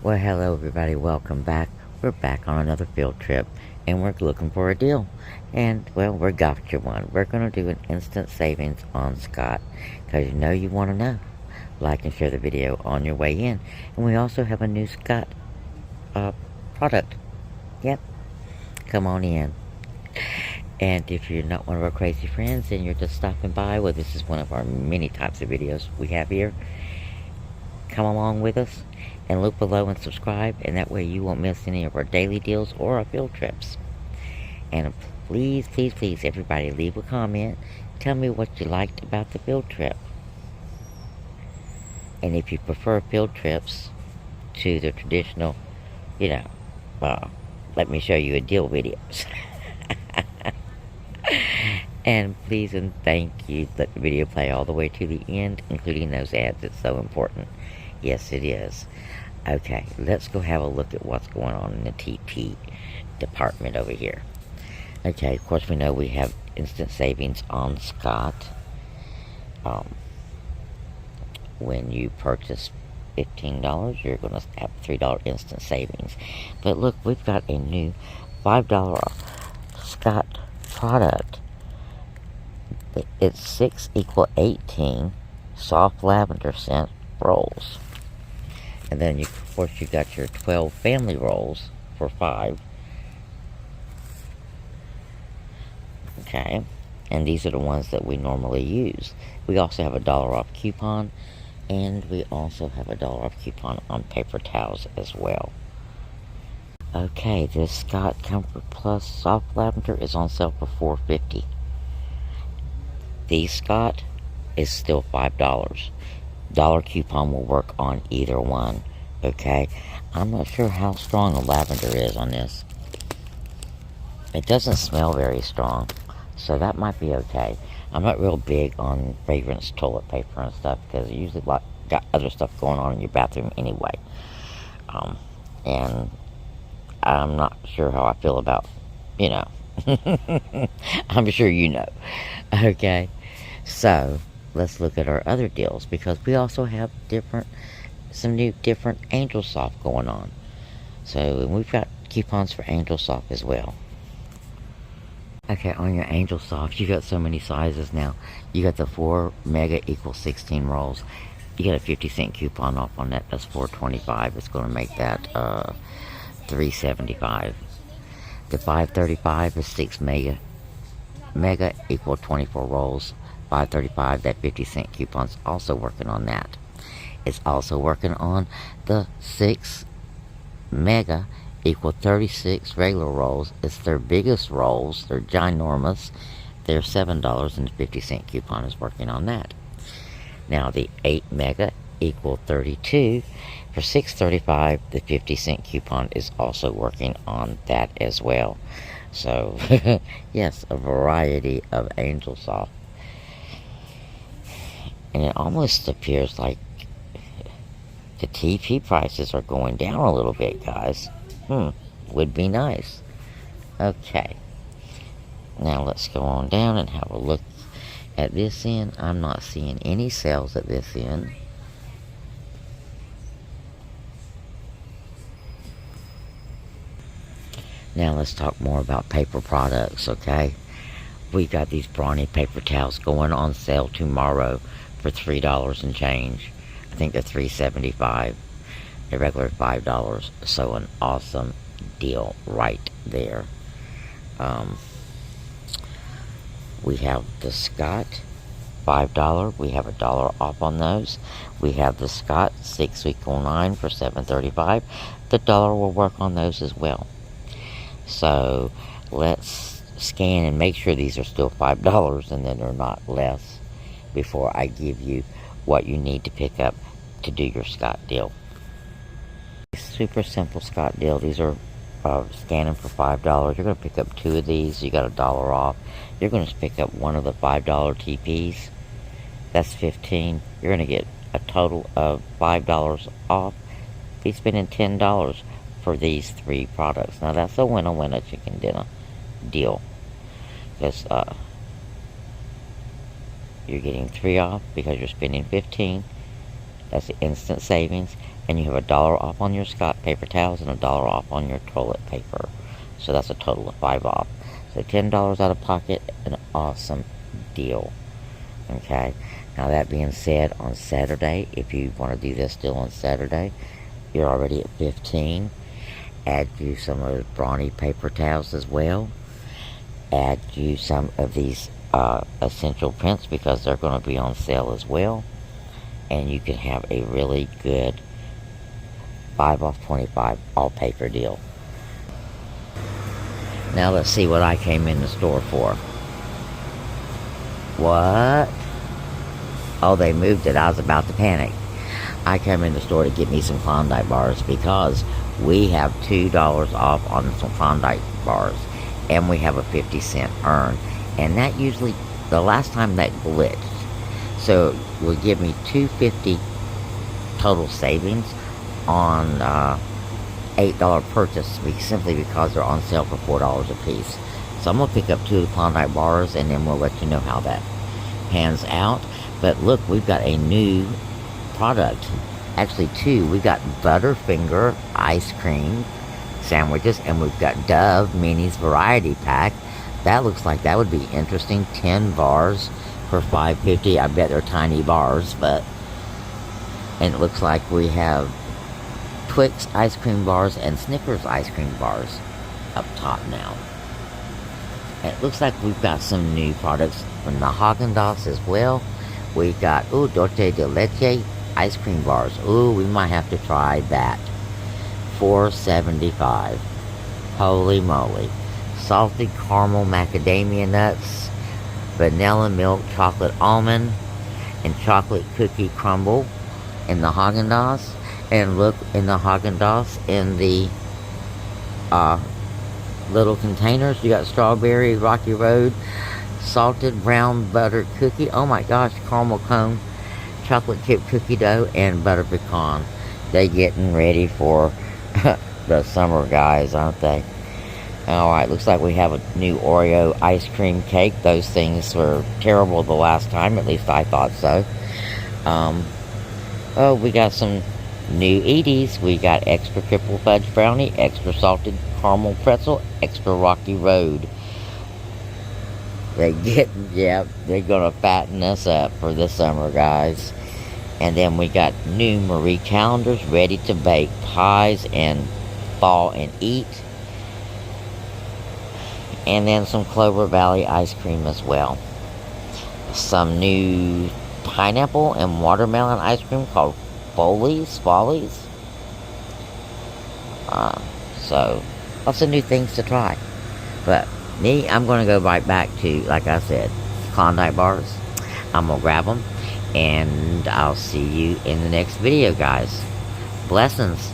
Well, hello everybody, welcome back. We're back on another field trip and we're looking for a deal. And, well, we got you one. We're going to do an instant savings on Scott because you want to know. Like and share the video on your way in. And we also have a new Scott uh, product. Yep, come on in. And if you're not one of our crazy friends and you're just stopping by, well, this is one of our many types of videos we have here. Come along with us and look below and subscribe, and that way you won't miss any of our daily deals or our field trips. And please, please, please, everybody, leave a comment. Tell me what you liked about the field trip. And if you prefer field trips to the traditional, let me show you a deal videos. And please and thank you, let the video play all the way to the end, including those ads. It's so important. Yes, it is. Okay, let's go have a look at what's going on in the TP department over here. Okay, of course we know we have instant savings on Scott. When you purchase $15, you're going to have $3 instant savings. But look, we've got a new $5 Scott product. It's 6 equal 18 soft lavender scent rolls. And then, of course, you got your 12 family rolls for $5. Okay. And these are the ones that we normally use. We also have a $1 off coupon. And we also have a $1 off coupon on paper towels as well. Okay, this Scott Comfort Plus Soft Lavender is on sale for $4.50. The Scott is still $5. $1 coupon will work on either one. Okay, I'm not sure how strong the lavender is on this. It doesn't smell very strong, so that might be okay. I'm not real big on fragrance toilet paper and stuff because you usually got other stuff going on in your bathroom anyway. And I'm not sure how I feel about, I'm sure you know. Okay, so let's look at our other deals because we also have some new different Angel Soft going on. So we've got coupons for Angel Soft as well. Okay, on your Angel Soft, you got so many sizes now. You got the 4 mega equals 16 rolls. You get a 50-cent coupon off on that. That's $4.25. It's going to make that $3.75. The 535 is 6 mega equal 24 rolls. 535. That 50-cent coupon's also working on that. It's also working on the 6 mega equal 36 regular rolls. It's their biggest rolls. They're ginormous. They're $7, and the 50-cent coupon is working on that. Now the 8 mega equal 32 for $6.35. The 50-cent coupon is also working on that as well. So yes, a variety of Angel Soft. And it almost appears like the TP prices are going down a little bit, guys. Would be nice. Okay. Now let's go on down and have a look at this end. I'm not seeing any sales at this end. Now let's talk more about paper products, okay? We've got these brawny paper towels going on sale tomorrow for $3 and change. I think they're $3.75. The regular $5. So an awesome deal right there. We have the Scott $5. We have a $1 off on those. We have the Scott 6 equal 9 for $7.35. The $1 will work on those as well. So let's scan and make sure these are still $5 and then they're not less before I give you what you need to pick up to do your Scott deal. Super simple Scott deal. These are scanning for $5. You're going to pick up 2 of these. You got a $1 off. You're going to pick up one of the $5 TPs. That's $15. You're going to get a total of $5 off. Be spending $10 for these 3 products. Now that's a winner chicken dinner deal. Because you're getting 3 off because you're spending $15. That's the instant savings. and you have $1 off on your Scott paper towels and $1 off on your toilet paper. So that's a total of 5 off. So $10 out of pocket, an awesome deal. Okay. Now that being said, on Saturday, if you want to do this deal on Saturday, you're already at 15. Add you some of those brawny paper towels as well. Add you some of these essential prints because they're going to be on sale as well. And you can have a really good 5 off 25 all paper deal. Now let's see what I came in the store for. What? Oh, they moved it. I was about to panic. I came in the store to get me some Klondike bars because we have $2 off on some Klondike bars. And we have a 50-cent earn. And that usually, the last time that glitched. So it will give me $2.50 total savings on $8 purchase simply because they're on sale for $4 a piece. So I'm going to pick up 2 Klondike bars and then we'll let you know how that pans out. But look, we've got a new product. Actually 2. We've got Butterfinger ice cream sandwiches and we've got Dove Minis variety pack. That looks like that would be interesting. 10 bars for $5.50. I bet they're tiny bars, but... And it looks like we have Twix ice cream bars and Snickers ice cream bars up top now. And it looks like we've got some new products from the Haagen-Dazs as well. We've got, Dulce de Leche ice cream bars. We might have to try that. $4.75. Holy moly. Salted caramel macadamia nuts, vanilla milk chocolate almond, and chocolate cookie crumble in the Haagen-Dazs. And look, in the Haagen-Dazs, in the little containers, you got strawberry, Rocky Road, salted brown butter cookie. Oh my gosh, caramel cone, chocolate chip cookie dough, and butter pecan. They getting ready for the summer, guys, aren't they? Alright, looks like we have a new Oreo ice cream cake. Those things were terrible the last time, at least I thought so. We got some new Edie's. We got extra triple fudge brownie, extra salted caramel pretzel, extra Rocky Road. They're gonna fatten us up for this summer, guys. And then we got new Marie calendars, ready to bake pies and thaw and eat. And then some Clover Valley ice cream as well. Some new pineapple and watermelon ice cream called Follies. So, lots of new things to try. But me, I'm going to go right back to, like I said, Klondike bars. I'm going to grab them. And I'll see you in the next video, guys. Blessings.